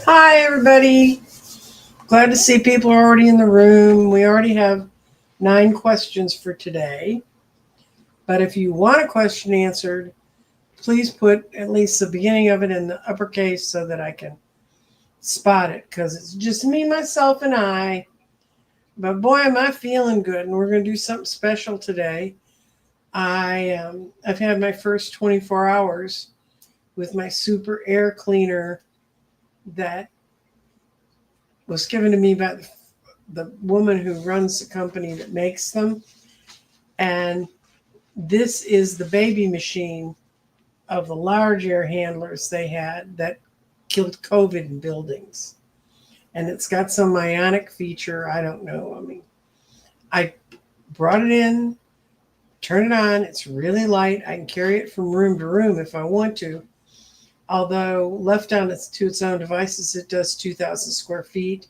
Hi, everybody. Glad to see people are already in the room. We already have 9 questions for today. But if you want a question answered, please put at least the beginning of it in the uppercase so that I can spot it, because it's just me, myself, and I. But boy, am I feeling good, and we're going to do something special today. I've had my first 24 hours with my super air cleaner that was given to me by the woman who runs the company that makes them. And this is the baby machine of the large air handlers they had that killed COVID in buildings. And it's got some ionic feature. I don't know. I brought it in, turn it on. It's really light. I can carry it from room to room if I want to. Although left to its own devices, it does 2,000 square feet.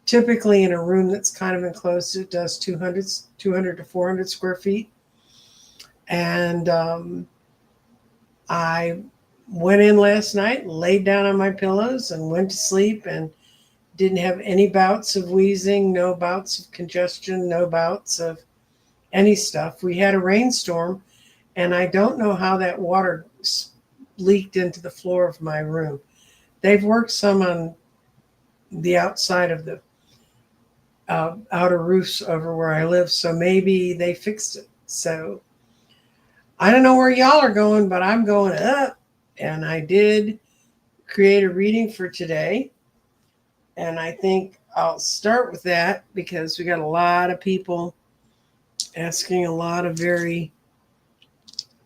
Typically in a room that's kind of enclosed, it does 200 to 400 square feet. And I went in last night, laid down on my pillows, and went to sleep and didn't have any bouts of wheezing, no bouts of congestion, no bouts of any stuff. We had a rainstorm, and I don't know how that water leaked into the floor of my room. They've worked some on the outside of the outer roofs over where I live, so maybe they fixed it. So I don't know where y'all are going, but I'm going up. And I did create a reading for today. And I think I'll start with that because we got a lot of people asking a lot of very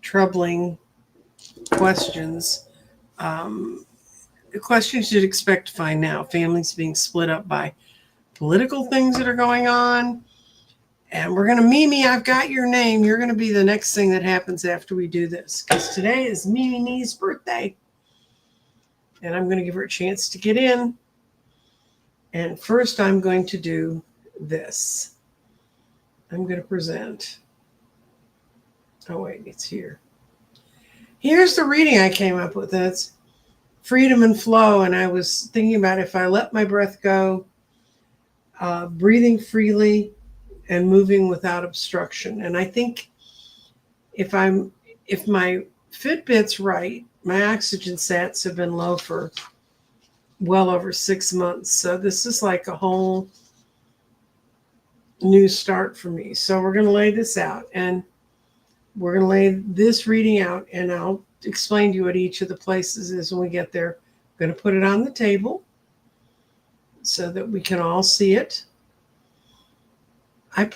troubling questions. The questions you'd expect to find now: families being split up by political things that are going on. And we're going to, Mimi, I've got your name. You're going to be the next thing that happens after we do this, because today is Mimi's birthday. And I'm going to give her a chance to get in. And first, I'm going to do this. I'm going to present. Oh, wait, it's here. Here's the reading I came up with. It's freedom and flow. And I was thinking about if I let my breath go, breathing freely, and moving without obstruction. And I think if my Fitbit's right, my oxygen sats have been low for well over 6 months. So this is like a whole new start for me. So we're going to lay this out, and we're going to lay this reading out, and I'll explain to you what each of the places is when we get there. I'm going to put it on the table so that we can all see it. I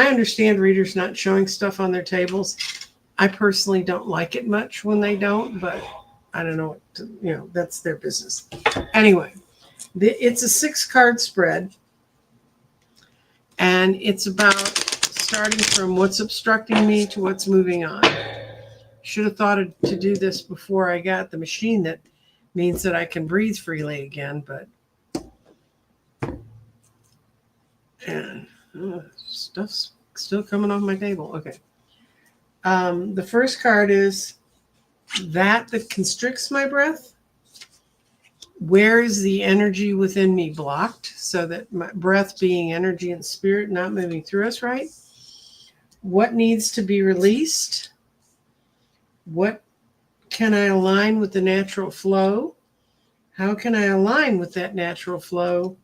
understand readers not showing stuff on their tables. I personally don't like it much when they don't, but I don't know that's their business. Anyway, it's a 6-card spread, and it's about starting from what's obstructing me to what's moving on. Should have thought to do this before I got the machine that means that I can breathe freely again, but and stuff's still coming off my table. Okay. The first card is that constricts my breath. Where is the energy within me blocked so that my breath being energy and spirit not moving through us right? What needs to be released? What can I align with the natural flow? How can I align with that natural flow?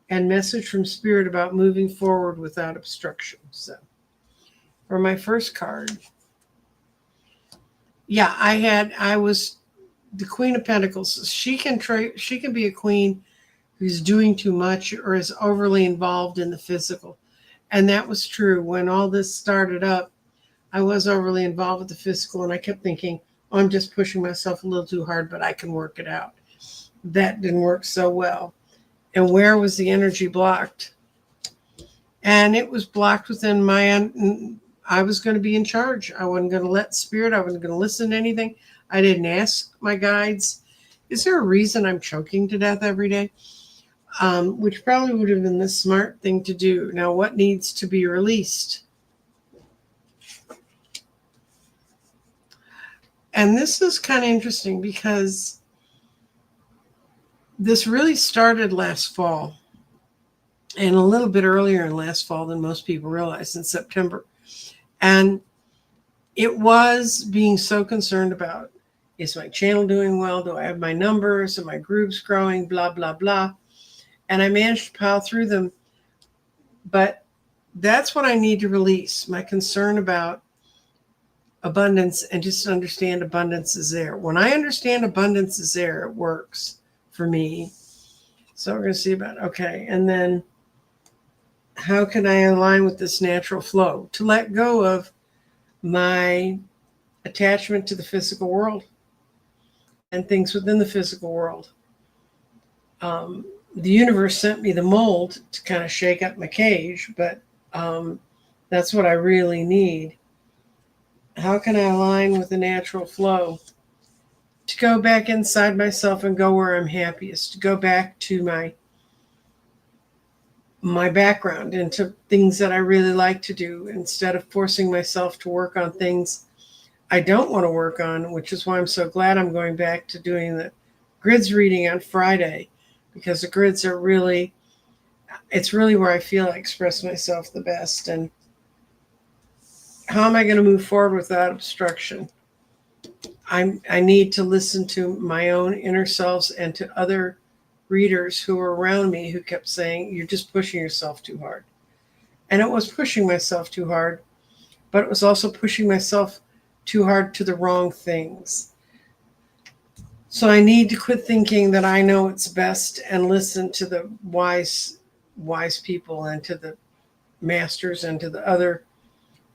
And message from spirit about moving forward without obstruction. So for my first card, I was the Queen of Pentacles. She can be a queen who's doing too much or is overly involved in the physical. And that was true. When all this started up, I was overly involved with the physical, and I kept thinking, oh, I'm just pushing myself a little too hard, but I can work it out. That didn't work so well. And where was the energy blocked? And it was blocked within I was going to be in charge. I wasn't going to let spirit. I wasn't going to listen to anything. I didn't ask my guides. Is there a reason I'm choking to death every day? Which probably would have been the smart thing to do. Now, what needs to be released? And this is kind of interesting because This really started last fall, and a little bit earlier in last fall than most people realize, in September. And it was being so concerned about, is my channel doing well? Do I have my numbers? Are my groups growing? Blah, blah, blah. And I managed to pile through them. But that's what I need to release, my concern about abundance, and just understand abundance is there. When I understand abundance is there, it works for me. So we're going to see about, okay. And then how can I align with this natural flow to let go of my attachment to the physical world and things within the physical world? The universe sent me the mold to kind of shake up my cage, but that's what I really need. How can I align with the natural flow to go back inside myself and go where I'm happiest, to go back to my background, into things that I really like to do, instead of forcing myself to work on things I don't want to work on, which is why I'm so glad I'm going back to doing the grids reading on Friday, because the grids are really, it's really where I feel I express myself the best. And how am I going to move forward without obstruction? I need to listen to my own inner selves and to other readers who were around me who kept saying, you're just pushing yourself too hard. And it was pushing myself too hard, but it was also pushing myself too hard to the wrong things. So I need to quit thinking that I know it's best and listen to the wise people, and to the masters, and to the other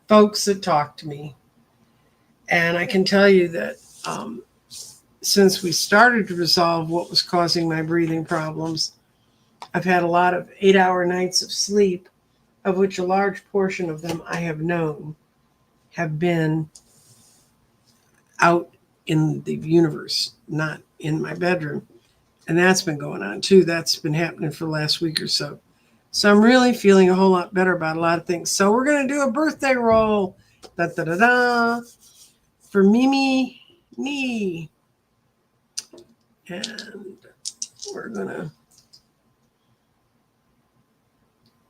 folks that talk to me. And I can tell you that since we started to resolve what was causing my breathing problems, I've had a lot of 8-hour nights of sleep, of which a large portion of them I have known have been out in the universe, not in my bedroom. And that's been going on too. That's been happening for the last week or so. So I'm really feeling a whole lot better about a lot of things. So we're going to do a birthday roll. Da, da, da, da. For Mimi, me. And we're going to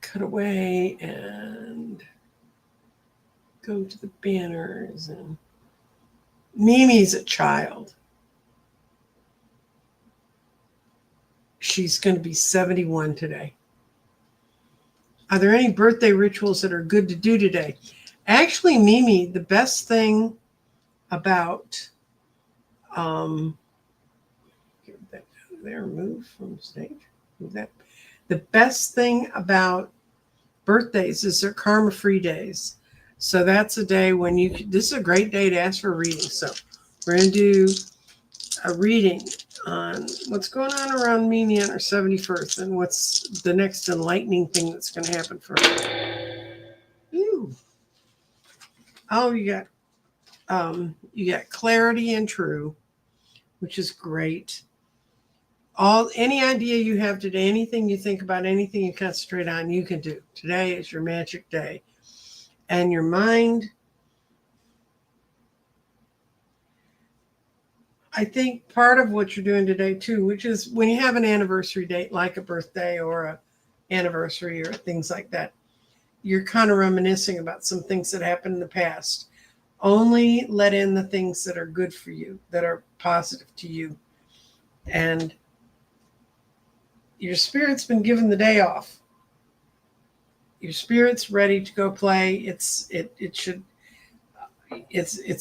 cut away and go to the banners. And Mimi's a child. She's going to be 71 today. Are there any birthday rituals that are good to do today? Actually, Mimi, the best thing about get that out of there, move from stage, move that. The best thing about birthdays is they're karma-free days. So that's a day when this is a great day to ask for a reading. So we're going to do a reading on what's going on around Mimi on her 71st, and what's the next enlightening thing that's going to happen for her. Ooh. Oh, you got clarity and true, which is great. Any idea you have today, anything you think about, anything you concentrate on, you can do. Today is your magic day. And your mind, I think part of what you're doing today too, which is when you have an anniversary date, like a birthday or a anniversary or things like that, you're kind of reminiscing about some things that happened in the past. Only let in the things that are good for you, that are positive to you. And your spirit's been given the day off. Your spirit's ready to go play. It's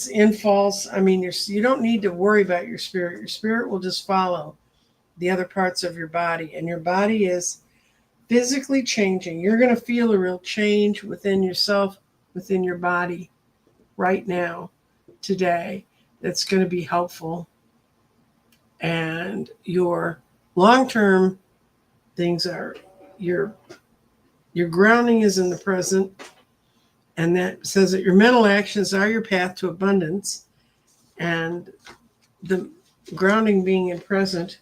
in false. I mean, you don't need to worry about your spirit. Your spirit will just follow the other parts of your body, and your body is physically changing. You're going to feel a real change within yourself, within your body right now, today, that's going to be helpful. And your long-term things are your grounding is in the present. And that says that your mental actions are your path to abundance. And the grounding being in present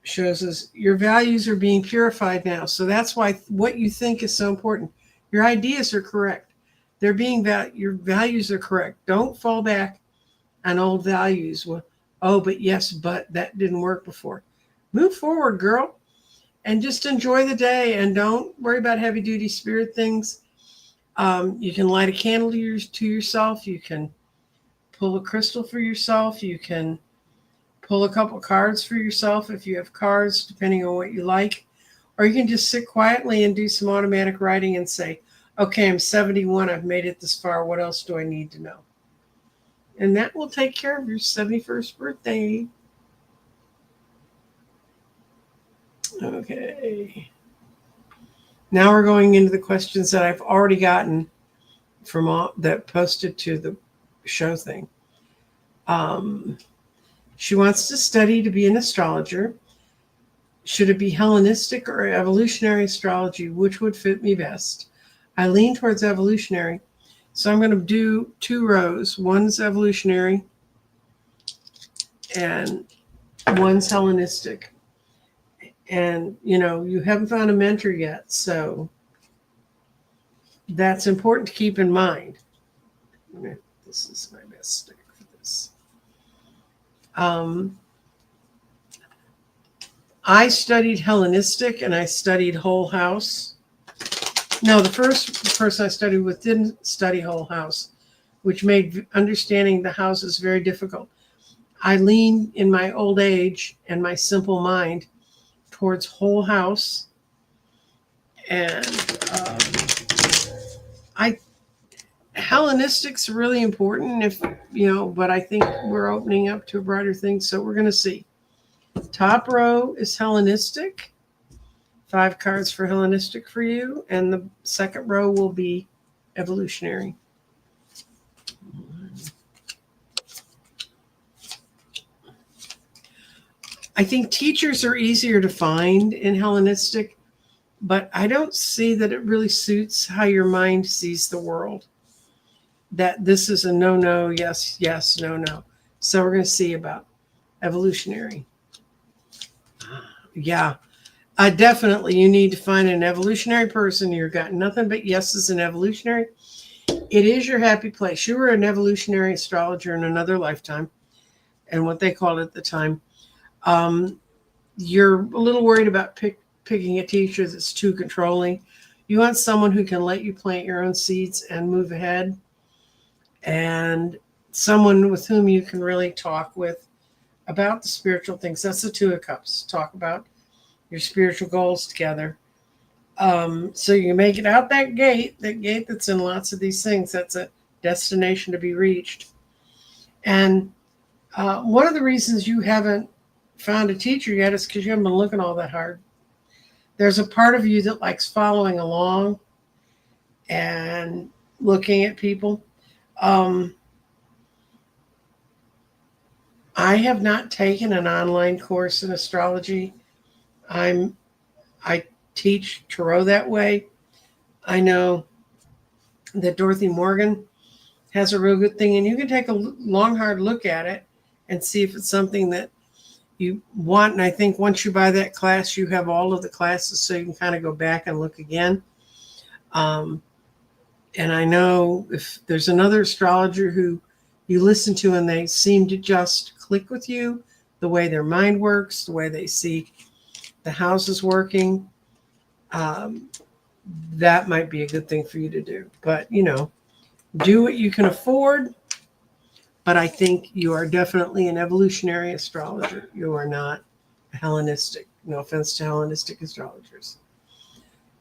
shows us your values are being purified now. So that's why what you think is so important. Your ideas are correct. They're being your values are correct. Don't fall back on old values. Well, oh, but yes, but that didn't work before. move forward, girl, and just enjoy the day, and don't worry about heavy duty spirit things. You can light a candle to yourself. You can pull a crystal for yourself. You can pull a couple cards for yourself if you have cards, depending on what you like. Or you can just sit quietly and do some automatic writing and say, okay, I'm 71. I've made it this far. What else do I need to know? And that will take care of your 71st birthday. Okay. Now we're going into the questions that I've already gotten from all that posted to the show thing. She wants to study to be an astrologer. Should it be Hellenistic or evolutionary astrology? Which would fit me best? I lean towards evolutionary. So I'm going to do 2 rows. One's evolutionary and one's Hellenistic. And, you haven't found a mentor yet. So that's important to keep in mind. This is my best stick for this. I studied Hellenistic and I studied whole house. No, the first person I studied with didn't study whole house, which made understanding the houses very difficult. I lean in my old age and my simple mind towards whole house. And Hellenistic's really important but I think we're opening up to a brighter thing. So we're going to see. Top row is Hellenistic. 5 cards for Hellenistic for you. And the second row will be evolutionary. I think teachers are easier to find in Hellenistic, but I don't see that it really suits how your mind sees the world. That this is a no, yes, yes, no. So we're going to see about evolutionary. Yeah, definitely you need to find an evolutionary person. You've got nothing but yeses in evolutionary. It is your happy place. You were an evolutionary astrologer in another lifetime, and what they called it at the time. You're a little worried about picking a teacher that's too controlling. You want someone who can let you plant your own seeds and move ahead, and someone with whom you can really talk with about the spiritual things. That's the 2 of Cups. Talk about your spiritual goals together. So you can make it out that gate that's in lots of these things. That's a destination to be reached. And one of the reasons you haven't found a teacher yet is because you haven't been looking all that hard. There's a part of you that likes following along and looking at people. I have not taken an online course in astrology. I teach tarot that way. I know that Dorothy Morgan has a real good thing, and you can take a long, hard look at it and see if it's something that you want. And I think once you buy that class, you have all of the classes, so you can kind of go back and look again. And I know if there's another astrologer who you listen to and they seem to just click with you, the way their mind works, the way they see the houses working, that might be a good thing for you to do. But, do what you can afford. But I think you are definitely an evolutionary astrologer. You are not a Hellenistic. No offense to Hellenistic astrologers.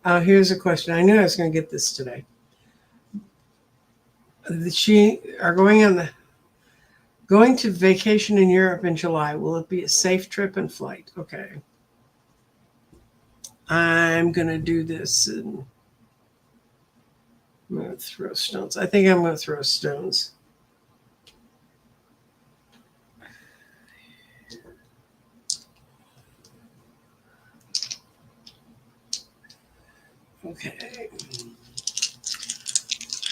Here's a question. I knew I was going to get this today. She are going to vacation in Europe in July. Will it be a safe trip and flight? Okay. I'm going to do this and I'm going to throw stones. I think I'm going to throw stones. Okay.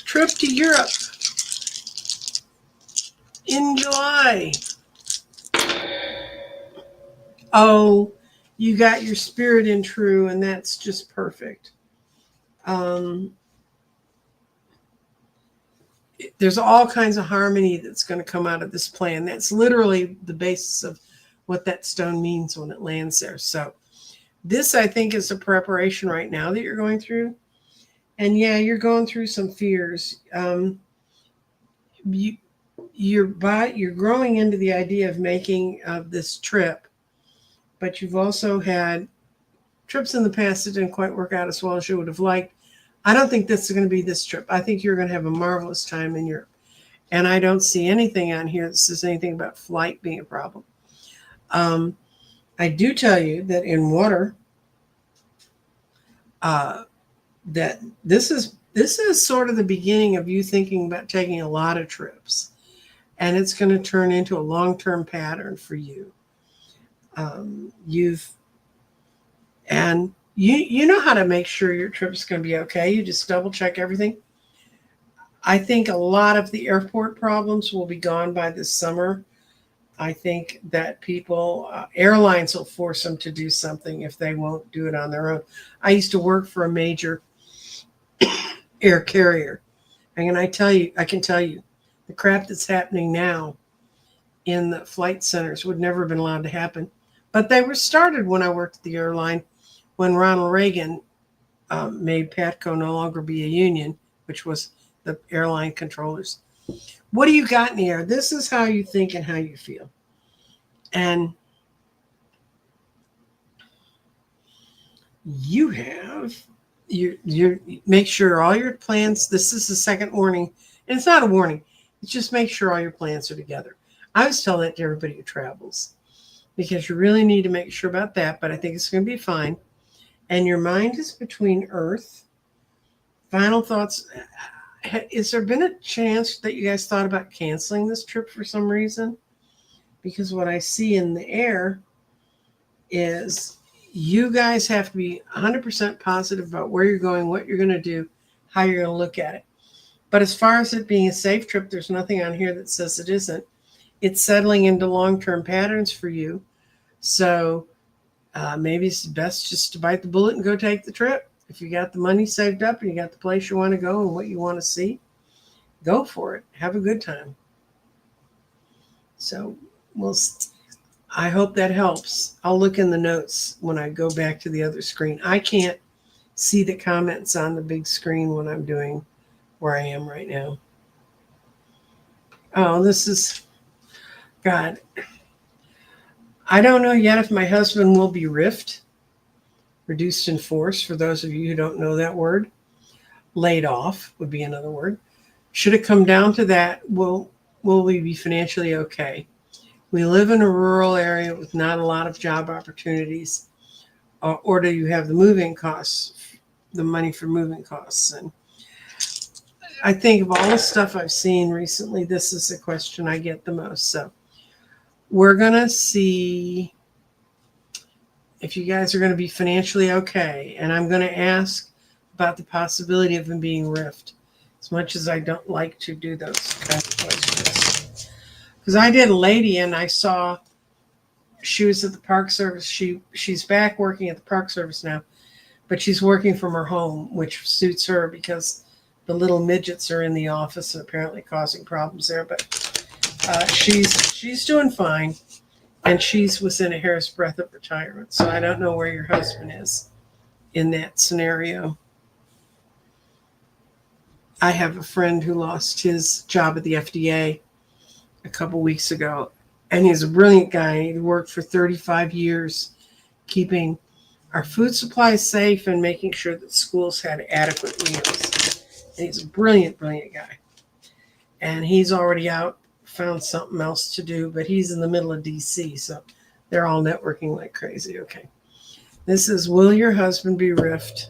Trip to Europe in July. Oh, you got your spirit in true, and that's just perfect. There's all kinds of harmony that's going to come out of this plan. That's literally the basis of what that stone means when it lands there. So this, I think, is a preparation right now that you're going through. And yeah, you're going through some fears. You're growing into the idea of making this trip, but you've also had trips in the past that didn't quite work out as well as you would have liked. I don't think this is going to be this trip. I think you're going to have a marvelous time in Europe. And I don't see anything on here that says anything about flight being a problem. I do tell you that in water, that this is sort of the beginning of you thinking about taking a lot of trips, and it's going to turn into a long-term pattern for you. You know how to make sure your trip's going to be okay. You just double check everything. I think a lot of the airport problems will be gone by this summer. I think that airlines will force them to do something if they won't do it on their own. I used to work for a major air carrier. And I can tell you, the crap that's happening now in the flight centers would never have been allowed to happen. But they were started when I worked at the airline, when Ronald Reagan made PATCO no longer be a union, which was the airline controllers. What do you got in the air? This is how you think and how you feel. And you have you make sure all your plans, this is the second warning, and it's not a warning, it's just make sure all your plans are together. I always tell that to everybody who travels, because you really need to make sure about that, but I think it's going to be fine. And your mind is between Earth. Final thoughts. Has there been a chance that you guys thought about canceling this trip for some reason? Because what I see in the air is you guys have to be 100% positive about where you're going, what you're going to do, how you're going to look at it. But as far as it being a safe trip, there's nothing on here that says it isn't. It's settling into long-term patterns for you. So maybe it's best just to bite the bullet and go take the trip. If you got the money saved up and you got the place you want to go and what you want to see, go for it. Have a good time. So I hope that helps. I'll look in the notes when I go back to the other screen. I can't see the comments on the big screen when I'm doing where I am right now. Oh, this is, God. I don't know yet if my husband will be riffed. Reduced in force, for those of you who don't know that word. Laid off would be another word. Should it come down to that, will we be financially okay? We live in a rural area with not a lot of job opportunities. Or do you have the moving costs, the money for moving costs? And I think of all the stuff I've seen recently, this is the question I get the most. So we're going to see if you guys are going to be financially okay. And I'm going to ask about the possibility of them being riffed, as much as I don't like to do those kind of questions. Because I did a lady and I saw she was at the Park Service. She's back working at the Park Service now, but she's working from her home, which suits her because the little midgets are in the office and apparently causing problems there. But she's doing fine. And she's within a hair's breadth of retirement. So I don't know where your husband is in that scenario. I have a friend who lost his job at the FDA a couple weeks ago. And he's a brilliant guy. He worked for 35 years keeping our food supplies safe and making sure that schools had adequate meals. And he's a brilliant, brilliant guy. And he's already out, found something else to do, but he's in the middle of DC, so they're all networking like crazy. Okay. This is, will your husband be riffed?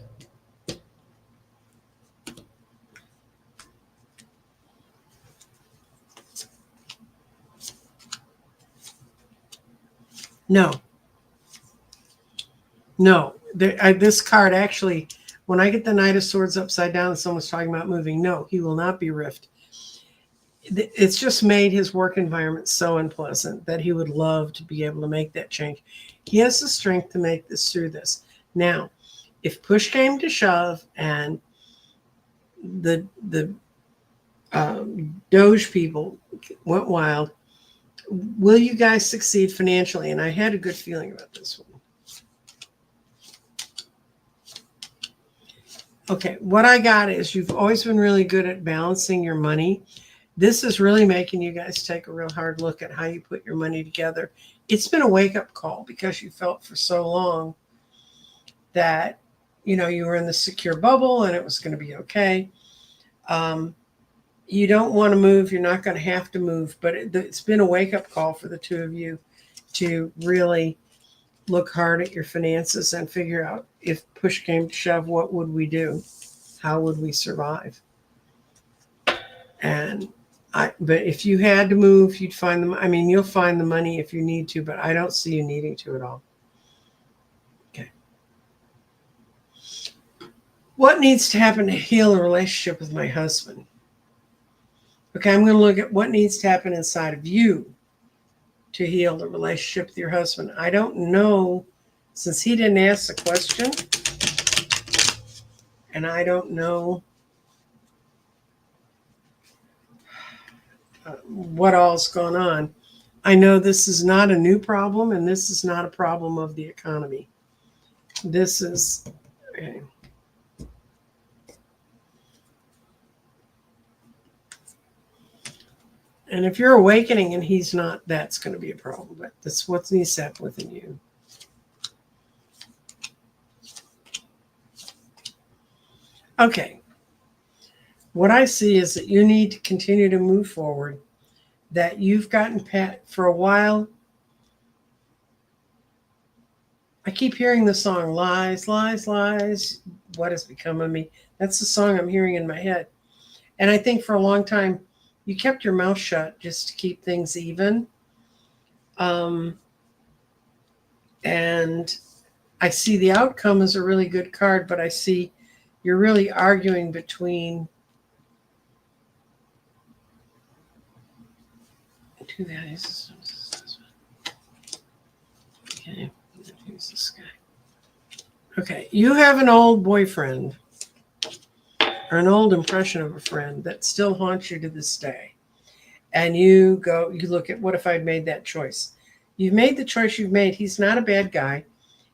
No. This card actually, when I get the Knight of Swords upside down and someone's talking about moving, no, he will not be riffed. It's just made his work environment so unpleasant that he would love to be able to make that change. He has the strength to make this through this. Now, if push came to shove and the Doge people went wild, will you guys succeed financially? And I had a good feeling about this one. Okay, what I got is you've always been really good at balancing your money. This is really making you guys take a real hard look at how you put your money together. It's been a wake-up call because you felt for so long that, you know, you were in the secure bubble and it was going to be okay. You don't want to move. You're not going to have to move, but it's been a wake-up call for the two of you to really look hard at your finances and figure out, if push came to shove, what would we do? How would we survive? But if you had to move, you'd find them. I mean, you'll find the money if you need to, but I don't see you needing to at all. Okay. What needs to happen to heal a relationship with my husband? Okay, I'm going to look at what needs to happen inside of you to heal the relationship with your husband. I don't know, since he didn't ask the question, and I don't know what all's going on. I know this is not a new problem, and this is not a problem of the economy. This is, okay. And if you're awakening and he's not, that's going to be a problem. But that's what needs to happen within you. Okay. What I see is that you need to continue to move forward, that you've gotten for a while. I keep hearing the song, Lies, Lies, Lies, What Has Become of Me? That's the song I'm hearing in my head. And I think for a long time, you kept your mouth shut just to keep things even. And I see the outcome as a really good card, but I see you're really arguing between two values. Okay, who's this guy? Okay, you have an old boyfriend or an old impression of a friend that still haunts you to this day. And you look at, what if I'd made that choice? You've made the choice you've made. He's not a bad guy.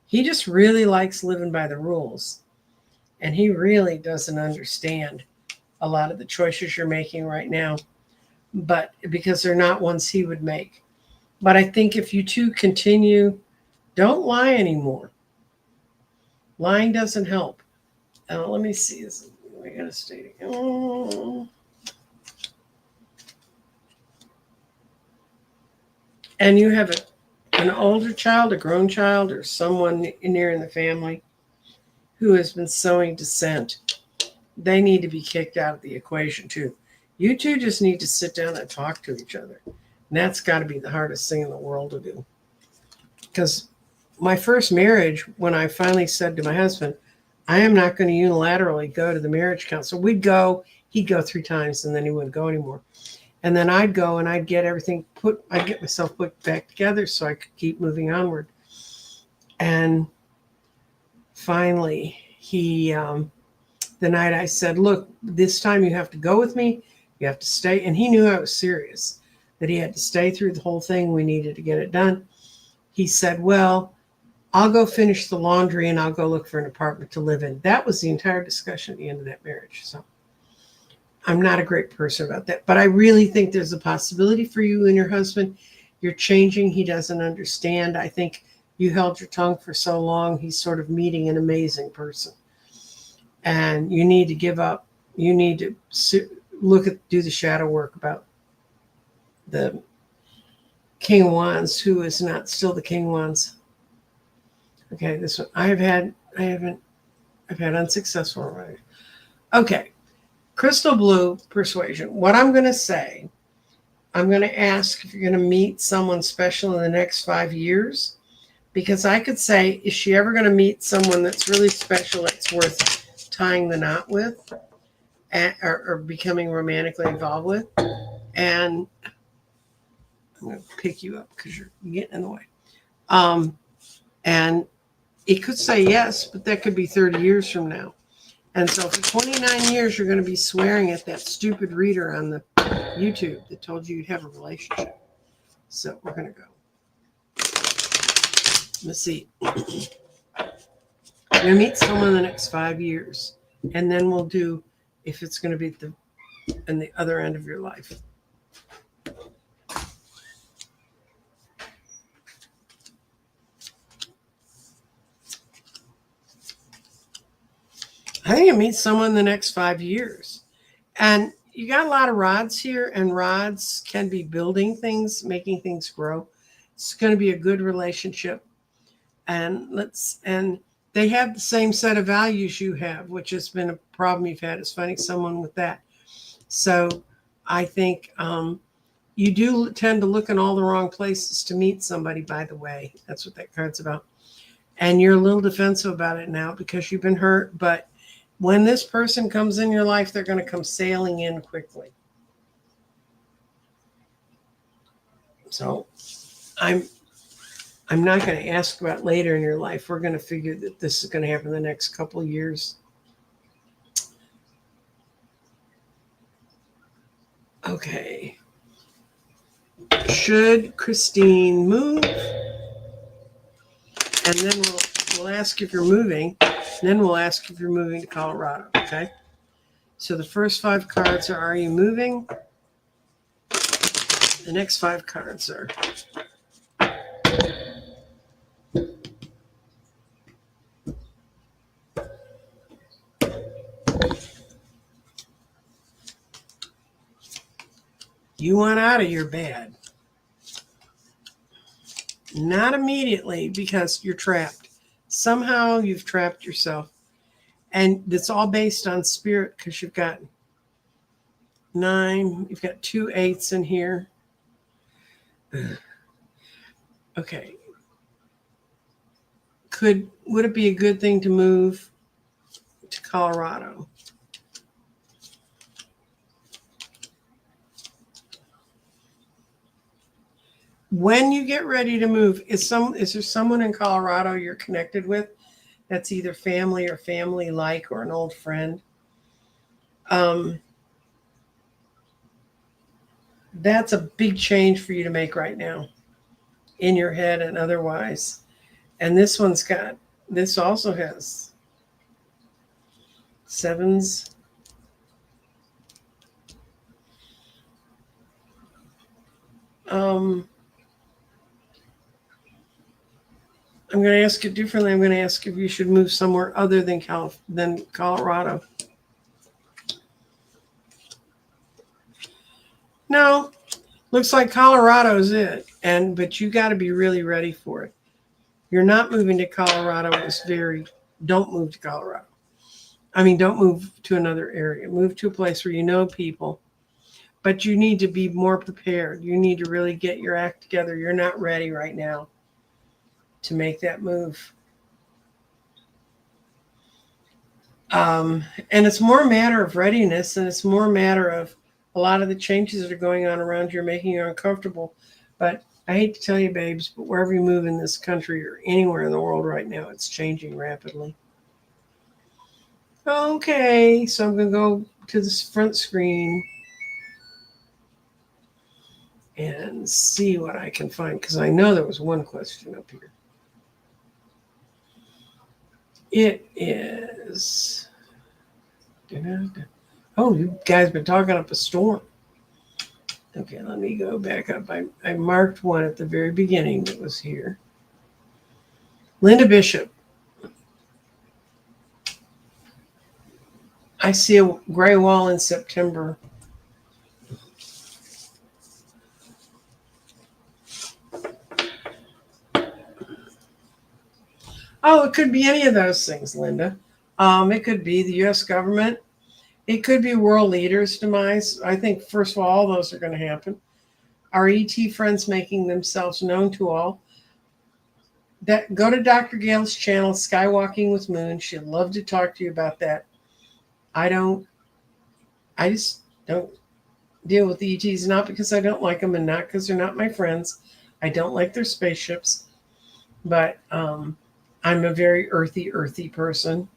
He just really likes living by the rules. And he really doesn't understand a lot of the choices you're making right now, but because they're not ones he would make. But I think if you two continue, don't lie anymore. Lying doesn't help. Let me see. We got to stay together. Oh. And you have an older child, a grown child, or someone near in the family who has been sowing dissent. They need to be kicked out of the equation too. You two just need to sit down and talk to each other. And that's got to be the hardest thing in the world to do. Because my first marriage, when I finally said to my husband, I am not going to unilaterally go to the marriage council. He'd go 3 times and then he wouldn't go anymore. And then I'd go and I'd get everything I'd get myself put back together so I could keep moving onward. And finally, he, the night I said, look, this time you have to go with me. You have to stay. And he knew I was serious, that he had to stay through the whole thing. We needed to get it done. He said, well, I'll go finish the laundry and I'll go look for an apartment to live in. That was the entire discussion at the end of that marriage. So I'm not a great person about that, but I really think there's a possibility for you and your husband. You're changing. He doesn't understand. I think you held your tongue for so long. He's sort of meeting an amazing person. And you need to give up. You need to do the shadow work about the King of Wands, who is not still the King of Wands. Okay, this one I've had unsuccessful already. Okay, crystal blue persuasion. What I'm going to say, I'm going to ask if you're going to meet someone special in the next 5 years, because I could say, is she ever going to meet someone that's really special, that's worth tying the knot with, or becoming romantically involved with? And I'm going to pick you up because you're getting in the way. And it could say yes, but that could be 30 years from now. And so for 29 years, you're going to be swearing at that stupid reader on the YouTube that told you you'd have a relationship. So we're going to go. Let's see. You're going to meet someone in the next 5 years. And then we'll do if it's going to be in the other end of your life. I think it meets someone in the next 5 years. And you got a lot of rods here, and rods can be building things, making things grow. It's going to be a good relationship. And they have the same set of values you have, which has been a problem you've had, is finding someone with that. So I think you do tend to look in all the wrong places to meet somebody, by the way. That's what that card's about. And you're a little defensive about it now because you've been hurt. But when this person comes in your life, they're going to come sailing in quickly. So I'm not going to ask about later in your life. We're going to figure that this is going to happen in the next couple of years. Okay. Should Christine move? And then we'll ask if you're moving. Then we'll ask if you're moving to Colorado. Okay. So the first 5 cards are you moving? The next 5 cards are you want out of your bed. Not immediately, because you're trapped. Somehow you've trapped yourself. And it's all based on spirit, because you've got 9, you've got 2 8s in here. Okay. Would it be a good thing to move to Colorado? When you get ready to move, is there someone in Colorado you're connected with that's either family or family-like or an old friend? That's a big change for you to make right now in your head and otherwise. And this also has 7s. I'm going to ask it differently. I'm going to ask if you should move somewhere other than Colorado. No, looks like Colorado's it. But you got to be really ready for it. You're not moving to Colorado. Don't move to Colorado. I mean, don't move to another area. Move to a place where you know people. But you need to be more prepared. You need to really get your act together. You're not ready right now to make that move. And it's more a matter of readiness, and it's more a matter of a lot of the changes that are going on around you are making you uncomfortable. But I hate to tell you, babes, but wherever you move in this country or anywhere in the world right now, it's changing rapidly. Okay, so I'm going to go to this front screen and see what I can find, because I know there was one question up here. It is. Oh, you guys been talking up a storm. Okay, let me go back up. I marked one at the very beginning that was here. Linda Bishop. I see a gray wall in September. Oh, it could be any of those things, Linda. It could be the U.S. government. It could be world leaders' demise. I think, first of all those are going to happen. Our ET friends making themselves known to all. Go to Dr. Gail's channel, Skywalking with Moon. She'd love to talk to you about that. I just don't deal with the ETs, not because I don't like them and not because they're not my friends. I don't like their spaceships, but I'm a very earthy person.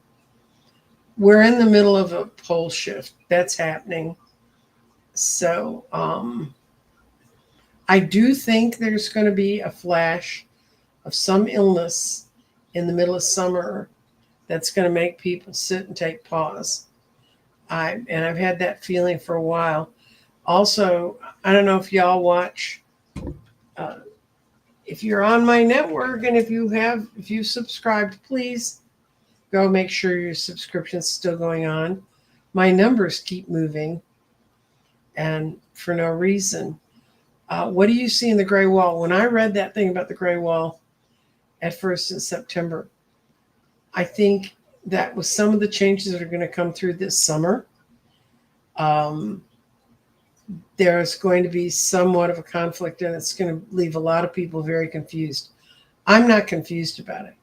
We're in the middle of a pole shift that's happening. So I do think there's going to be a flash of some illness in the middle of summer that's going to make people sit and take pause. I've had that feeling for a while. Also, I don't know if y'all watch. If you're on my network and if you subscribed, please go make sure your subscription's still going on. My numbers keep moving, and for no reason. What do you see in the gray wall? When I read that thing about the gray wall at first in September, I think that was some of the changes that are going to come through this summer. There's going to be somewhat of a conflict, and it's going to leave a lot of people very confused. I'm not confused about it.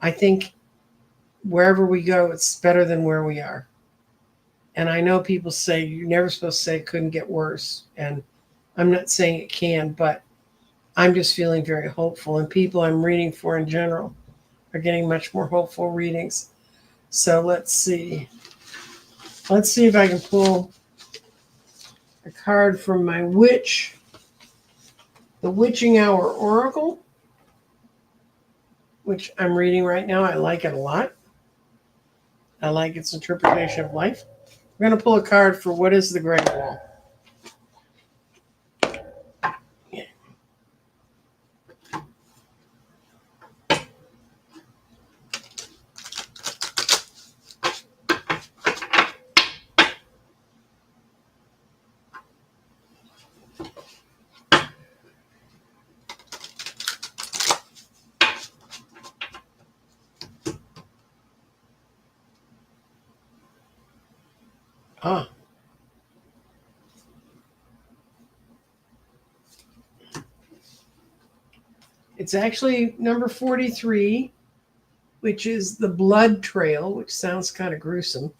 I think wherever we go, it's better than where we are. And I know people say you're never supposed to say it couldn't get worse. And I'm not saying it can, but I'm just feeling very hopeful. And people I'm reading for in general are getting much more hopeful readings. So let's see. Let's see if I can pull a card from my witch, the Witching Hour Oracle, which I'm reading right now. I like it a lot. I like its interpretation of life. We're going to pull a card for what is the gray wall. Yeah. Ah. It's actually number 43, which is the blood trail, which sounds kind of gruesome.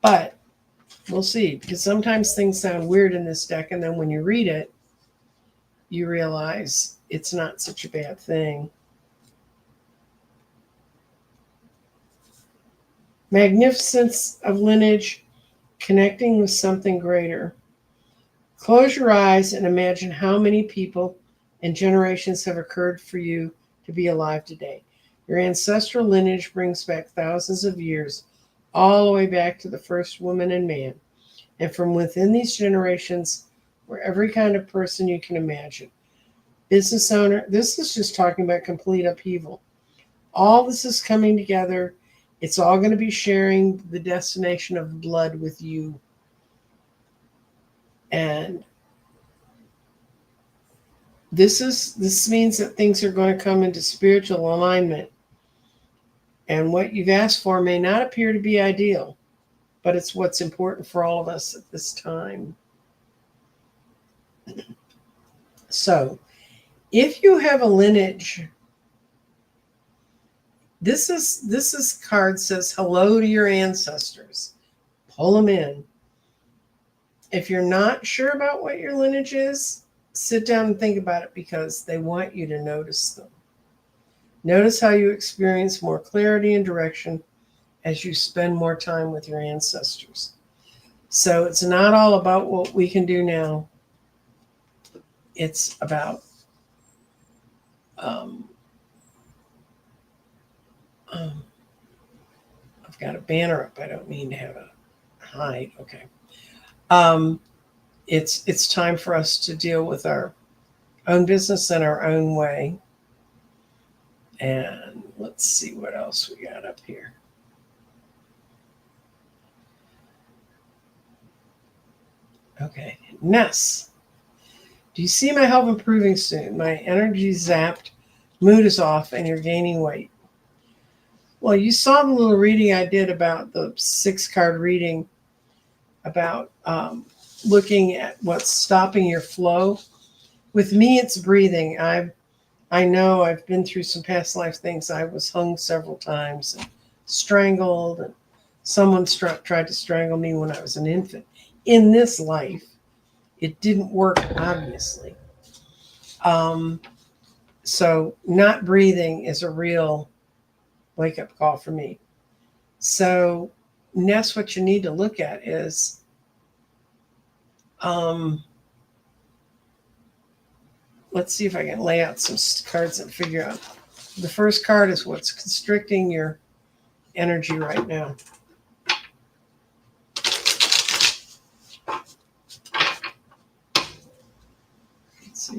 But we'll see, because sometimes things sound weird in this deck, and then when you read it, you realize it's not such a bad thing. Magnificence of lineage, connecting with something greater. Close your eyes and imagine how many people and generations have occurred for you to be alive today. Your ancestral lineage brings back thousands of years, all the way back to the first woman and man. And from within these generations were every kind of person you can imagine. Business owner, this is just talking about complete upheaval. All this is coming together. It's all going to be sharing the destination of blood with you. And this means that things are going to come into spiritual alignment. And what you've asked for may not appear to be ideal, but it's what's important for all of us at this time. So, if you have a lineage, this card says hello to your ancestors. Pull them in. If you're not sure about what your lineage is, sit down and think about it, because they want you to notice them. Notice how you experience more clarity and direction as you spend more time with your ancestors. So it's not all about what we can do now. It's about I've got a banner up. I don't mean to have a hide. Okay. It's time for us to deal with our own business in our own way. And let's see what else we got up here. Okay. Ness. Do you see my health improving soon? My energy's zapped, mood is off, and you're gaining weight. Well, you saw the little reading I did about the 6-card reading about looking at what's stopping your flow. With me, it's breathing. I know I've been through some past life things. I was hung several times and strangled, and someone tried to strangle me when I was an infant. In this life, it didn't work, obviously. So not breathing is a real wake-up call for me. So, Ness, what you need to look at is let's see if I can lay out some cards and figure out. The first card is what's constricting your energy right now. Let's see.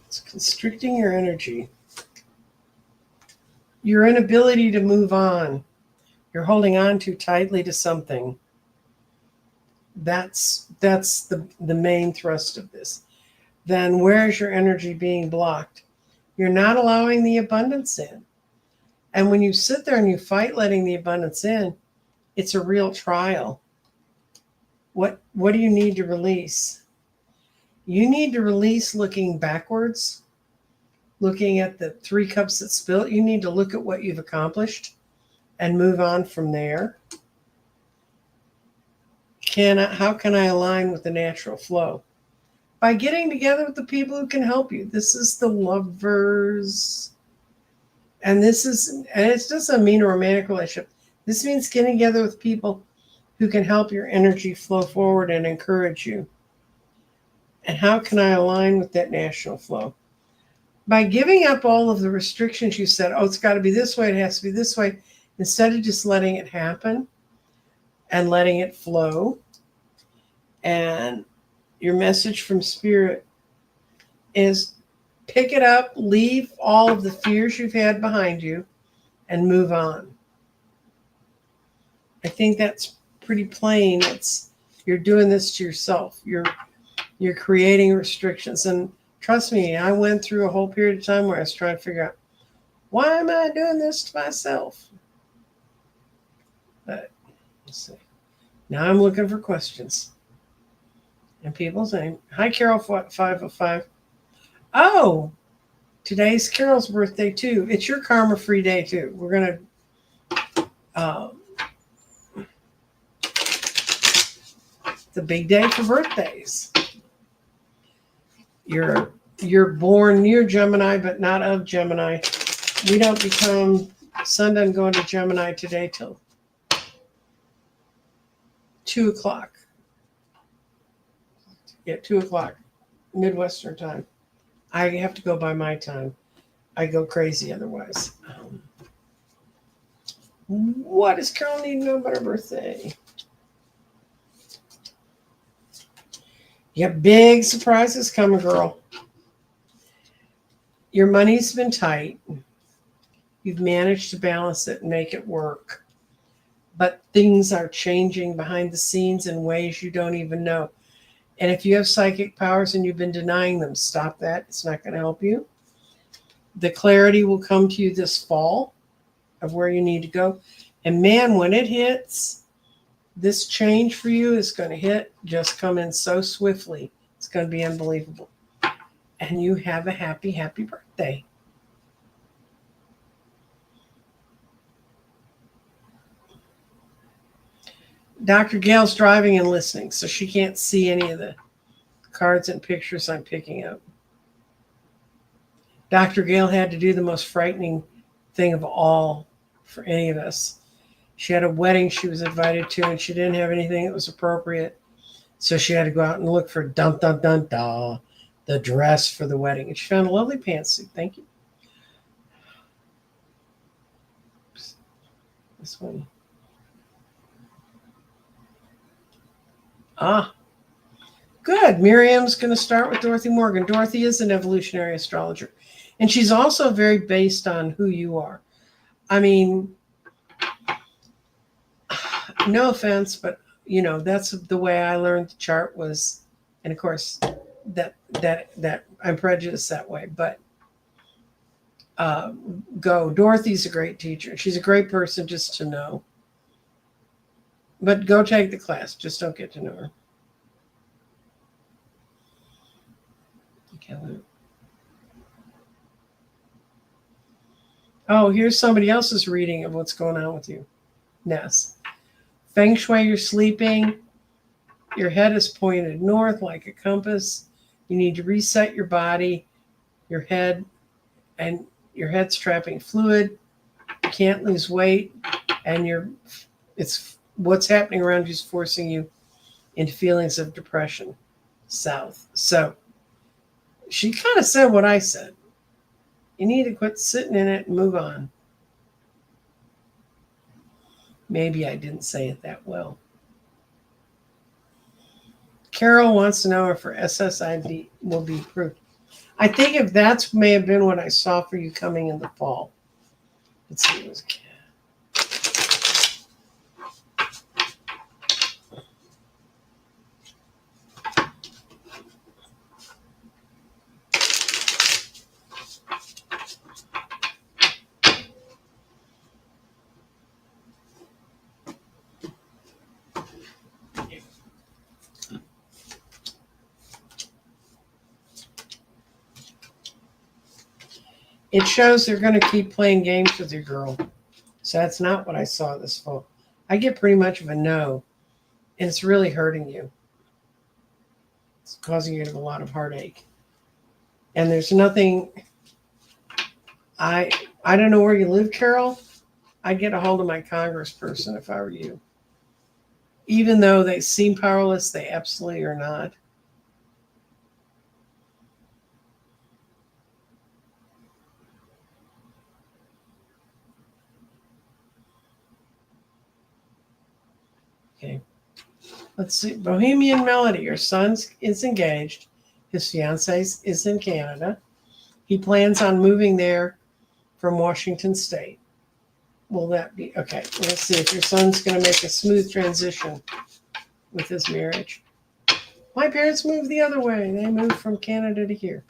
It's constricting your energy. Your inability to move on. You're holding on too tightly to something. That's the main thrust of this. Then where's your energy being blocked? You're not allowing the abundance in. And when you sit there and you fight letting the abundance in, it's a real trial. What do you need to release? You need to release looking backwards, looking at the 3 cups that spilt. You need to look at what you've accomplished and move on from there. How can I align with the natural flow? By getting together with the people who can help you. This is the Lovers. And it doesn't mean a romantic relationship. This means getting together with people who can help your energy flow forward and encourage you. And how can I align with that natural flow? By giving up all of the restrictions you said, oh, it's got to be this way, it has to be this way, instead of just letting it happen and letting it flow. And your message from Spirit is pick it up, leave all of the fears you've had behind you, and move on. I think that's pretty plain. You're doing this to yourself. You're creating restrictions. And trust me, I went through a whole period of time where I was trying to figure out, why am I doing this to myself? But let's see. Now I'm looking for questions. And people saying, hi, Carol 505. Oh, today's Carol's birthday too. It's your karma-free day too. We're going to, it's a big day for birthdays. You're born near Gemini, but not of Gemini. We don't become, sun doesn't go into Gemini today till 2 o'clock. Yeah, 2 o'clock, Midwestern time. I have to go by my time. I go crazy otherwise. What does Carol need to know about her birthday? You have big surprises coming, girl. Your money's been tight. You've managed to balance it and make it work. But things are changing behind the scenes in ways you don't even know. And if you have psychic powers and you've been denying them, stop that. It's not going to help you. The clarity will come to you this fall of where you need to go. And man, when it hits, this change for you is going to just come in so swiftly. It's going to be unbelievable. And you have a happy, happy birthday. Dr. Gail's driving and listening, so she can't see any of the cards and pictures I'm picking up. Dr. Gail had to do the most frightening thing of all for any of us. She had a wedding she was invited to, and she didn't have anything that was appropriate. So she had to go out and look for the dress for the wedding. And she found a lovely pantsuit. Thank you. This one. Good. Miriam's going to start with Dorothy Morgan. Dorothy is an evolutionary astrologer. And she's also very based on who you are. I mean, no offense, but, that's the way I learned the chart was, and of course, that I'm prejudiced that way. But go. Dorothy's a great teacher. She's a great person just to know. But go take the class. Just don't get to know her. Okay. Oh, here's somebody else's reading of what's going on with you. Ness. Feng Shui, you're sleeping. Your head is pointed north like a compass. You need to reset your body, your head, and your head's trapping fluid, you can't lose weight, and it's what's happening around you is forcing you into feelings of depression. South. So she kind of said what I said. You need to quit sitting in it and move on. Maybe I didn't say it that well. Carol wants to know if her SSID will be approved. I think if that may have been what I saw for you coming in the fall. Let's see, it was it shows they're going to keep playing games with your girl. So that's not what I saw this fall. I get pretty much of a no, and it's really hurting you. It's causing you a lot of heartache. And there's nothing, I don't know where you live, Carol. I'd get a hold of my congressperson if I were you. Even though they seem powerless, they absolutely are not. Okay. Let's see. Bohemian Melody. Your son is engaged. His fiance is in Canada. He plans on moving there from Washington State. Will that be okay? Let's see if your son's going to make a smooth transition with his marriage. My parents moved the other way. They moved from Canada to here.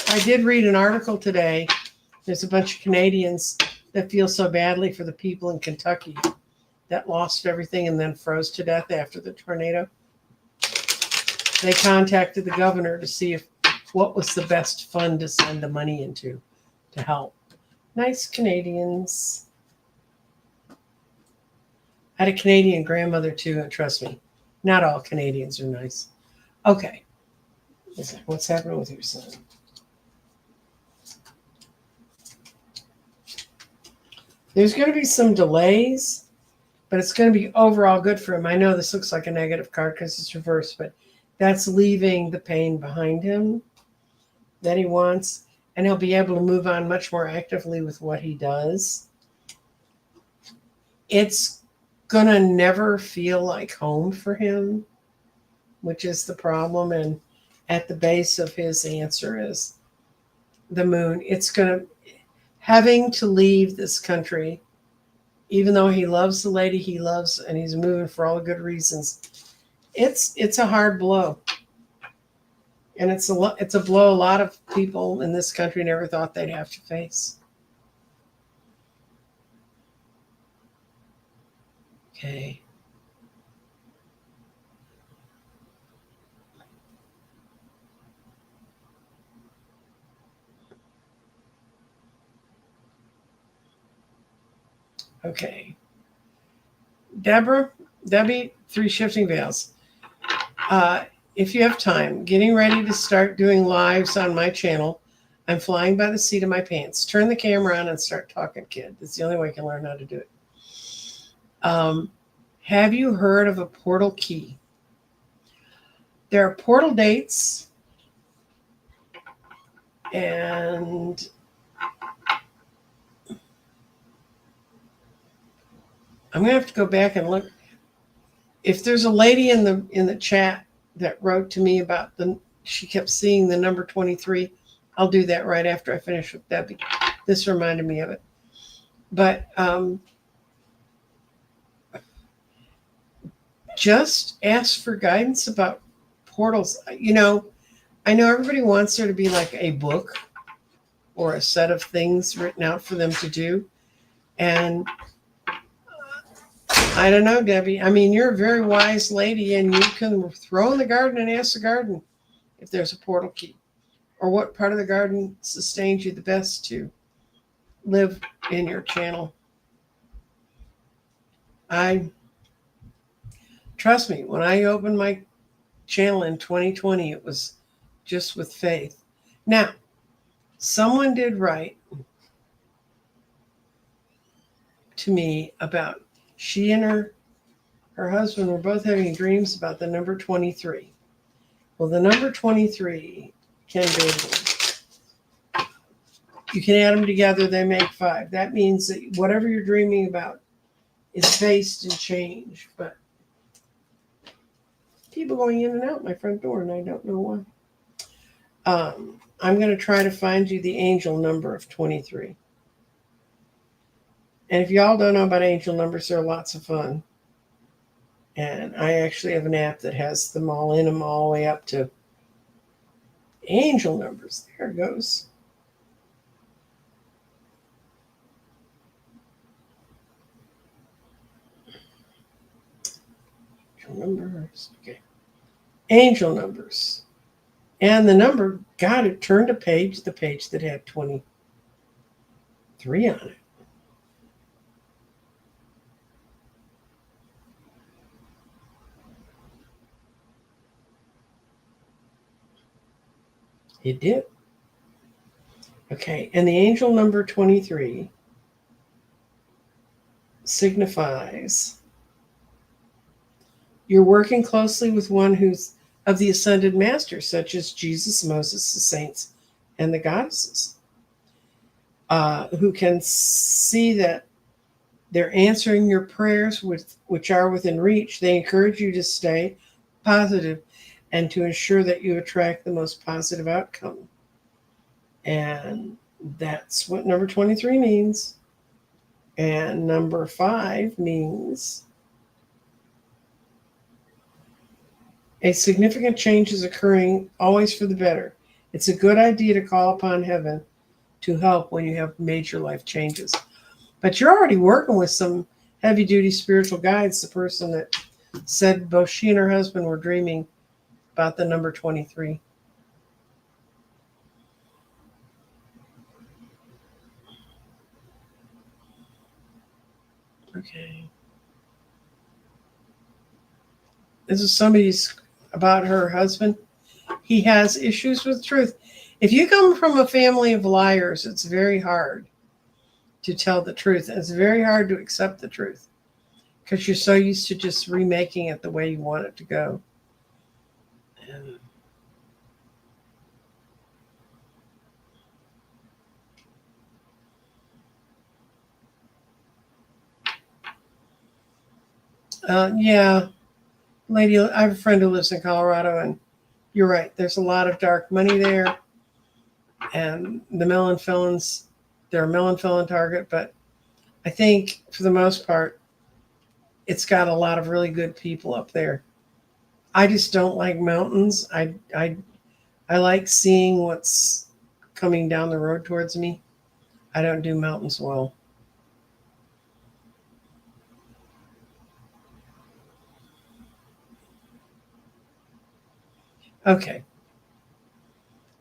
I did read an article today. There's a bunch of Canadians that feel so badly for the people in Kentucky that lost everything and then froze to death after the tornado. They contacted the governor to see what was the best fund to send the money into to help. Nice Canadians. I had a Canadian grandmother too, and trust me, not all Canadians are nice. Okay. What's happening with your son? There's going to be some delays, but it's going to be overall good for him. I know this looks like a negative card because it's reversed, but that's leaving the pain behind him that he wants, and he'll be able to move on much more actively with what he does. It's going to never feel like home for him, which is the problem. And at the base of his answer is the moon. It's going to, having to leave this country, even though he loves the lady he loves and he's moving for all the good reasons, it's a hard blow. And it's a blow a lot of people in this country never thought they'd have to face. Okay. Okay. Debbie, 3 shifting veils. If you have time, getting ready to start doing lives on my channel. I'm flying by the seat of my pants. Turn the camera on and start talking, kid. That's the only way I can learn how to do it. Have you heard of a portal key? There are portal dates, and I'm gonna have to go back and look. If there's a lady in the chat that wrote to me about she kept seeing the number 23, I'll do that right after I finish with Debbie. This reminded me of it. But just ask for guidance about portals. You know, I know everybody wants there to be like a book or a set of things written out for them to do. And I don't know, Debbie. I mean, you're a very wise lady, and you can throw in the garden and ask the garden if there's a portal key, or what part of the garden sustains you the best to live in your channel. Trust me, when I opened my channel in 2020, it was just with faith. Now, Someone did write to me about she and her husband were both having dreams about the number 23. Well, the number 23 can be, you can add them together, they make 5. That means that whatever you're dreaming about is based in change. But people going in and out my front door, and I don't know why. I'm going to try to find you the angel number of 23. And if y'all don't know about angel numbers, they're lots of fun. And I actually have an app that has them all in them all the way up to angel numbers. There it goes. Angel numbers. Okay. Angel numbers. And the number, God, it turned the page that had 23 on it. It did. Okay, and the angel number 23 signifies you're working closely with one who's of the ascended masters, such as Jesus, Moses, the saints, and the goddesses, who can see that they're answering your prayers, which are within reach. They encourage you to stay positive and to ensure that you attract the most positive outcome. And that's what number 23 means. And number 5 means a significant change is occurring, always for the better. It's a good idea to call upon heaven to help when you have major life changes. But you're already working with some heavy-duty spiritual guides. The person that said both she and her husband were dreaming about the number 23. Okay. This is somebody's about her husband. He has issues with truth. If you come from a family of liars, it's very hard to tell the truth. It's very hard to accept the truth because you're so used to just remaking it the way you want it to go. Yeah, lady, I have a friend who lives in Colorado, and you're right. There's a lot of dark money there, and the melon felons, they're a melon felon target. But I think for the most part, it's got a lot of really good people up there. I just don't like mountains. I like seeing what's coming down the road towards me. I don't do mountains well. Okay.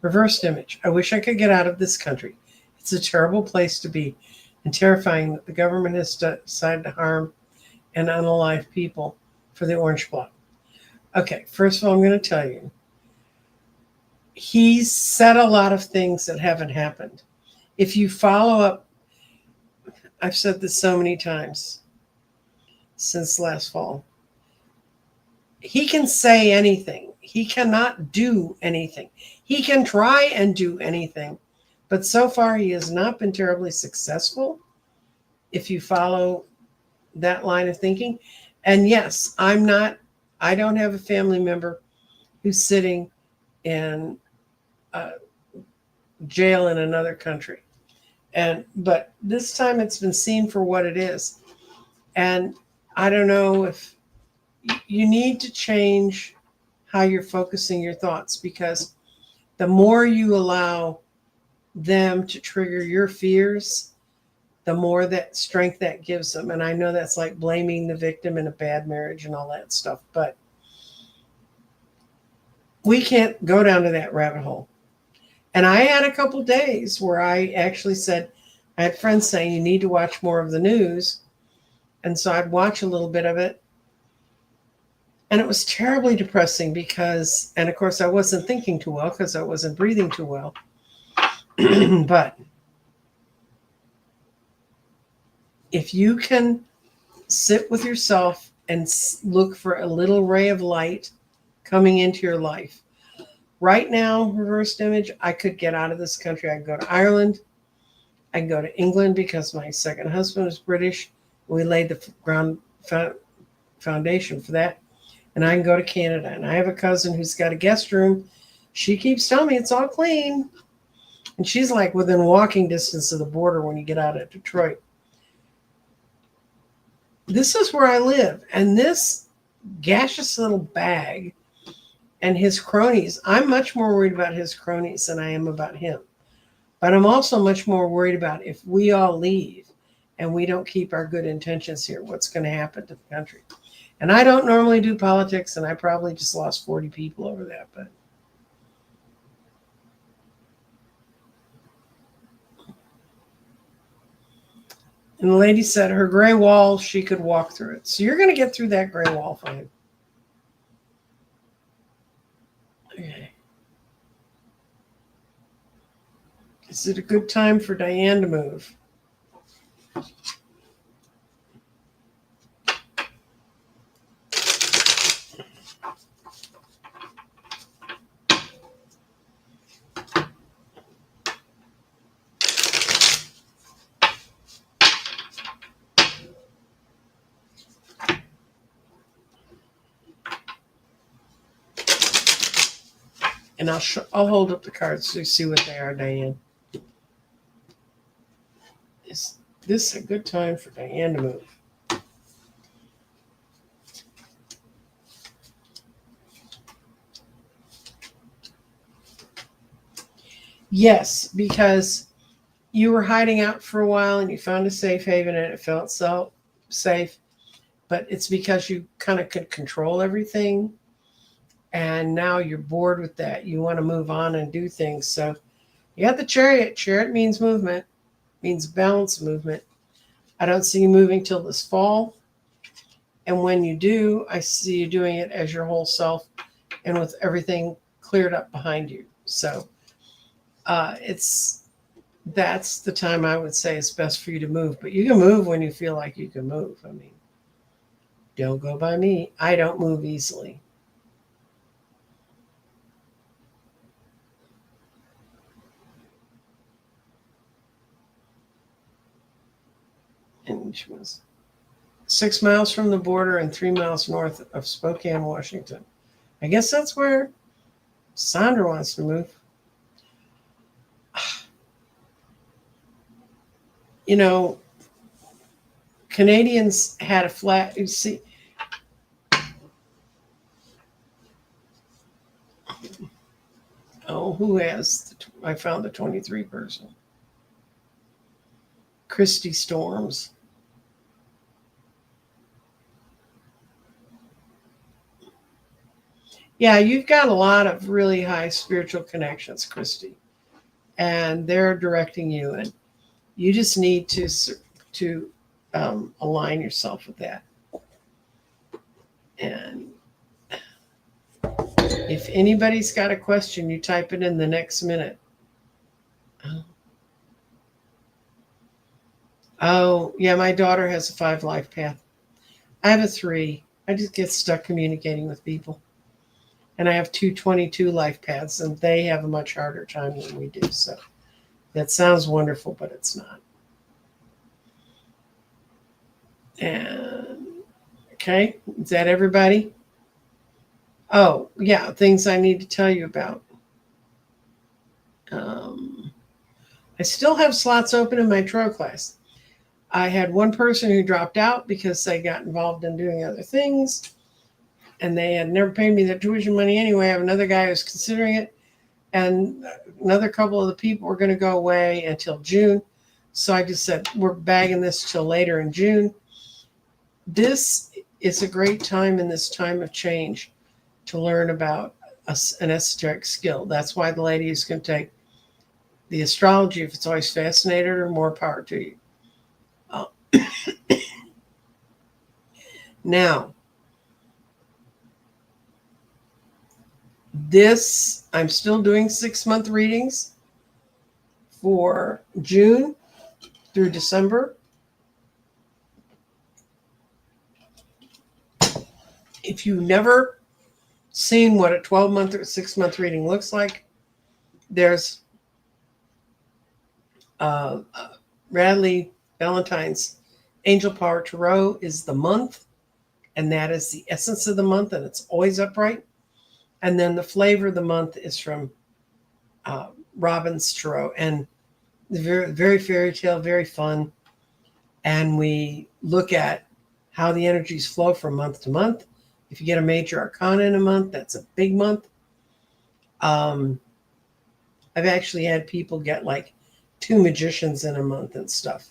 Reversed image. I wish I could get out of this country. It's a terrible place to be and terrifying that the government has decided to harm and unalive people for the orange bloc. Okay, first of all, I'm going to tell you, he's said a lot of things that haven't happened. If you follow up, I've said this so many times since last fall. He can say anything. He cannot do anything. He can try and do anything, but so far he has not been terribly successful if you follow that line of thinking. And yes, I don't have a family member who's sitting in jail in another country. But this time it's been seen for what it is. And I don't know if you need to change how you're focusing your thoughts, because the more you allow them to trigger your fears, the more that strength that gives them. And I know that's like blaming the victim in a bad marriage and all that stuff, but we can't go down to that rabbit hole. And I had a couple days where I actually said, I had friends saying you need to watch more of the news. And so I'd watch a little bit of it. And it was terribly depressing because, and of course I wasn't thinking too well because I wasn't breathing too well. But if you can sit with yourself and look for a little ray of light coming into your life. Right now, reversed image, I could get out of this country. I can go to Ireland. I can go to England because my second husband is British. We laid the foundation for that. And I can go to Canada. And I have a cousin who's got a guest room. She keeps telling me it's all clean. And she's like within walking distance of the border when you get out of Detroit. This is where I live. And this gaseous little bag and his cronies, I'm much more worried about his cronies than I am about him. But I'm also much more worried about if we all leave and we don't keep our good intentions here, what's going to happen to the country. And I don't normally do politics, and I probably just lost 40 people over that. But and the lady said her gray wall, she could walk through it. So you're going to get through that gray wall fine. Okay. Is it a good time for Diane to move? And I'll hold up the cards so you see what they are, Diane. Is this a good time for Diane to move? Yes, because you were hiding out for a while and you found a safe haven and it felt so safe. But it's because you kind of could control everything. And now you're bored with that. You want to move on and do things. So you got the Chariot. Chariot means movement, means balanced movement. I don't see you moving till this fall. And when you do, I see you doing it as your whole self and with everything cleared up behind you. So that's the time I would say it's best for you to move. But you can move when you feel like you can move. I mean, don't go by me. I don't move easily. And she was 6 miles from the border and 3 miles north of Spokane, Washington. I guess that's where Sandra wants to move. You know, Canadians had a flat, you see. Oh, who has? I found the 23 person. Christy Storms. Yeah, you've got a lot of really high spiritual connections, Christy, and they're directing you, and you just need to align yourself with that. And if anybody's got a question, you type it in the next minute. Oh, yeah, my daughter has a 5 life path. I have a 3. I just get stuck communicating with people. And I have 2 22 life paths, and they have a much harder time than we do. So that sounds wonderful, but it's not. And okay, is that everybody? Oh, yeah, things I need to tell you about. I still have slots open in my tarot class. I had one person who dropped out because they got involved in doing other things, and they had never paid me their tuition money anyway. I have another guy who's considering it, and another couple of the people were going to go away until June. So I just said, we're bagging this till later in June. This is a great time in this time of change to learn about an esoteric skill. That's why the lady is going to take the astrology. If it's always fascinated her, more power to you. Now, I'm still doing 6-month readings for June through December. If you've never seen what a 12-month or 6-month reading looks like, there's Radley Valentine's Angel Power Tarot is the month, and that is the essence of the month, and it's always upright. And then the flavor of the month is from Robin's Tarot, and very, very fairy tale, very fun. And we look at how the energies flow from month to month. If you get a major arcana in a month, that's a big month. I've actually had people get like 2 magicians in a month and stuff.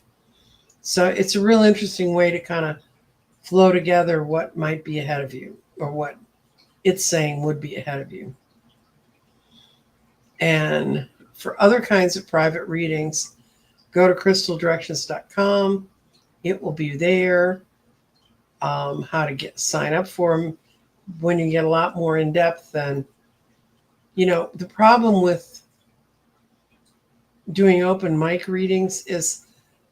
So it's a real interesting way to kind of flow together what might be ahead of you, or what it's saying would be ahead of you. And for other kinds of private readings, go to crystaldirections.com. It will be there. How to sign up for them when you get a lot more in depth. And, the problem with doing open mic readings is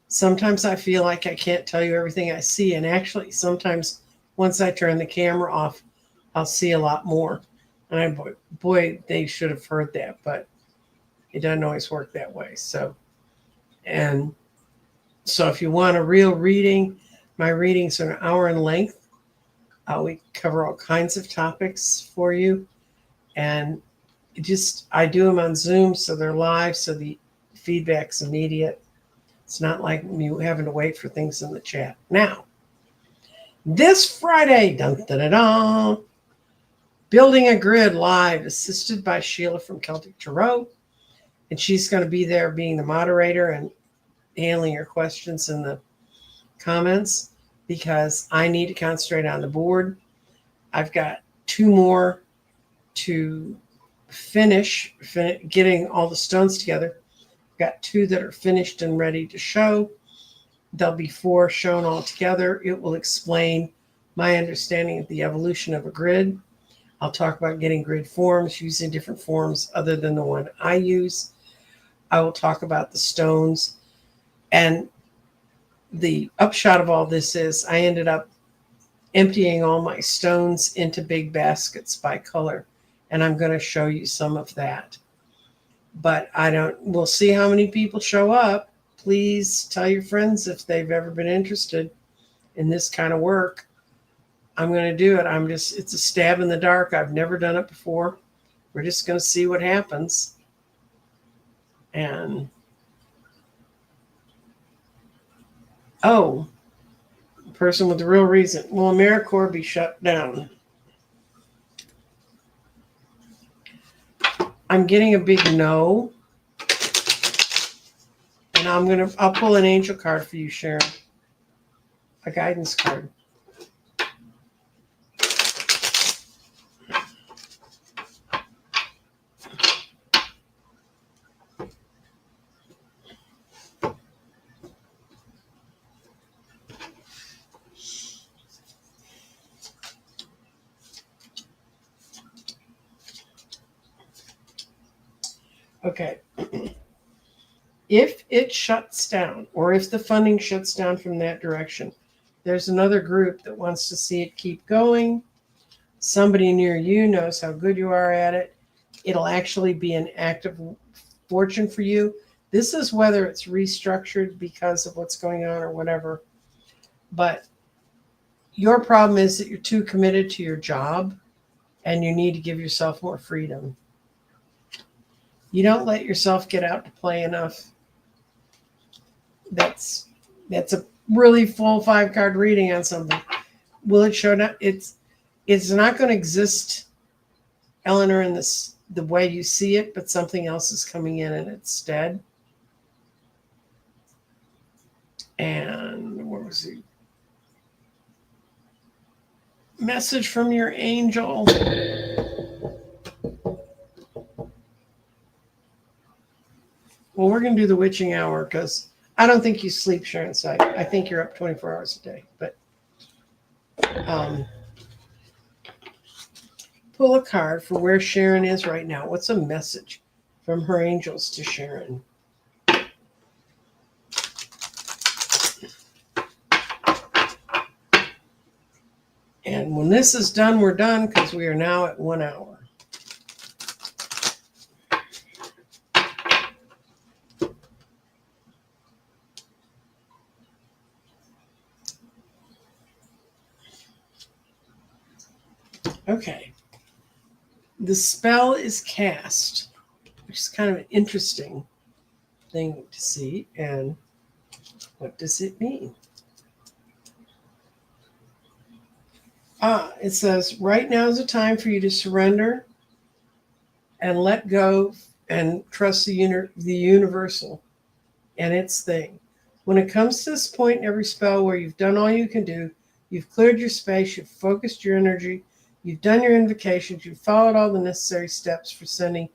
sometimes I feel like I can't tell you everything I see. And actually, sometimes once I turn the camera off, I'll see a lot more. And boy, they should have heard that, but it doesn't always work that way. So if you want a real reading, my readings are an hour in length. We cover all kinds of topics for you. And I do them on Zoom, so they're live, so the feedback's immediate. It's not like you having to wait for things in the chat. Now, this Friday, dun, dun, dun, dun, Building a Grid live, assisted by Sheila from Celtic Tarot. And she's going to be there being the moderator and handling your questions in the comments, because I need to concentrate on the board. I've got 2 more to finish getting all the stones together. I've got 2 that are finished and ready to show. There'll be 4 shown all together. It will explain my understanding of the evolution of a grid. I'll talk about getting grid forms, using different forms other than the one I use. I will talk about the stones. And the upshot of all this is I ended up emptying all my stones into big baskets by color. And I'm going to show you some of that. But we'll see how many people show up. Please tell your friends if they've ever been interested in this kind of work. I'm going to do it. It's a stab in the dark. I've never done it before. We're just going to see what happens. And, person with the real reason. Will AmeriCorps be shut down? I'm getting a big no. And I'll pull an angel card for you, Sharon. A guidance card. Okay. If it shuts down, or if the funding shuts down from that direction, there's another group that wants to see it keep going. Somebody near you knows how good you are at it. It'll actually be an act of fortune for you. This is whether it's restructured because of what's going on or whatever. But your problem is that you're too committed to your job and you need to give yourself more freedom. You don't let yourself get out to play enough. That's a really full 5-card reading on something. Will it show up? It's not going to exist, Eleanor, in the way you see it, but something else is coming in its stead. And where was he? Message from your angel. Well, we're going to do the witching hour because I don't think you sleep, Sharon. So I think you're up 24 hours a day. But pull a card for where Sharon is right now. What's a message from her angels to Sharon? And when this is done, we're done because we are now at 1 hour. Okay. The spell is cast, which is kind of an interesting thing to see. And what does it mean? It says, right now is a time for you to surrender and let go and trust the universal and its thing. When it comes to this point in every spell where you've done all you can do, you've cleared your space, you've focused your energy, you've done your invocations, you've followed all the necessary steps for sending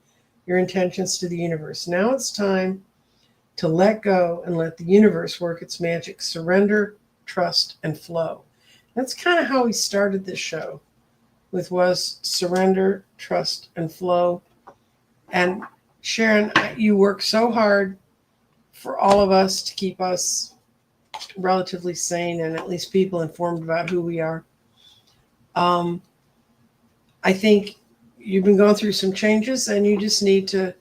your intentions to the universe. Now it's time to let go and let the universe work its magic. Surrender, trust, and flow. That's kind of how we started this show was surrender, trust, and flow. And Sharon, you work so hard for all of us to keep us relatively sane and at least people informed about who we are. I think you've been going through some changes and you just need to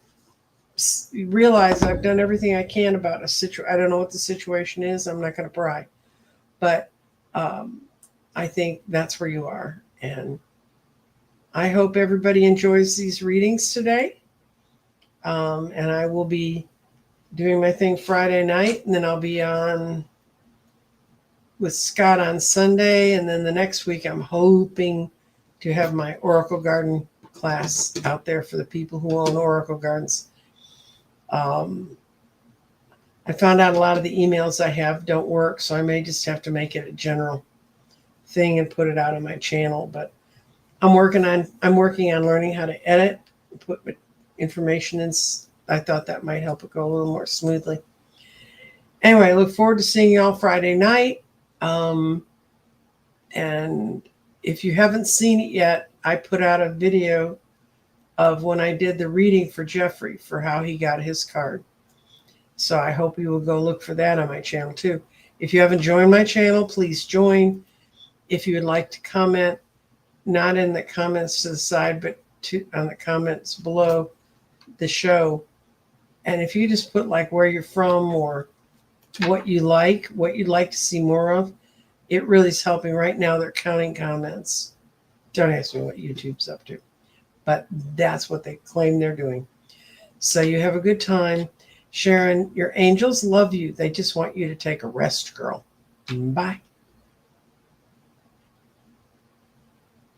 realize I've done everything I can about a situation. I don't know what the situation is. I'm not going to pry. But I think that's where you are. And I hope everybody enjoys these readings today. And I will be doing my thing Friday night, and then I'll be on with Scott on Sunday. And then the next week, I'm hoping to have my Oracle Garden class out there for the people who own Oracle Gardens. I found out a lot of the emails I have don't work, so I may just have to make it a general thing and put it out on my channel. But I'm working on learning how to edit, put information in. I thought that might help it go a little more smoothly. Anyway, I look forward to seeing you all Friday night. And if you haven't seen it yet, I put out a video of when I did the reading for Jeffrey for how he got his card. So I hope you will go look for that on my channel too. If you haven't joined my channel, please join. If you would like to comment, not in the comments to the side, but on the comments below the show. And if you just put like where you're from or what you'd like to see more of, it really is helping. Right now they're counting comments. Don't ask me what YouTube's up to, but that's what they claim they're doing. So you have a good time. Sharon, your angels love you. They just want you to take a rest, girl. Bye.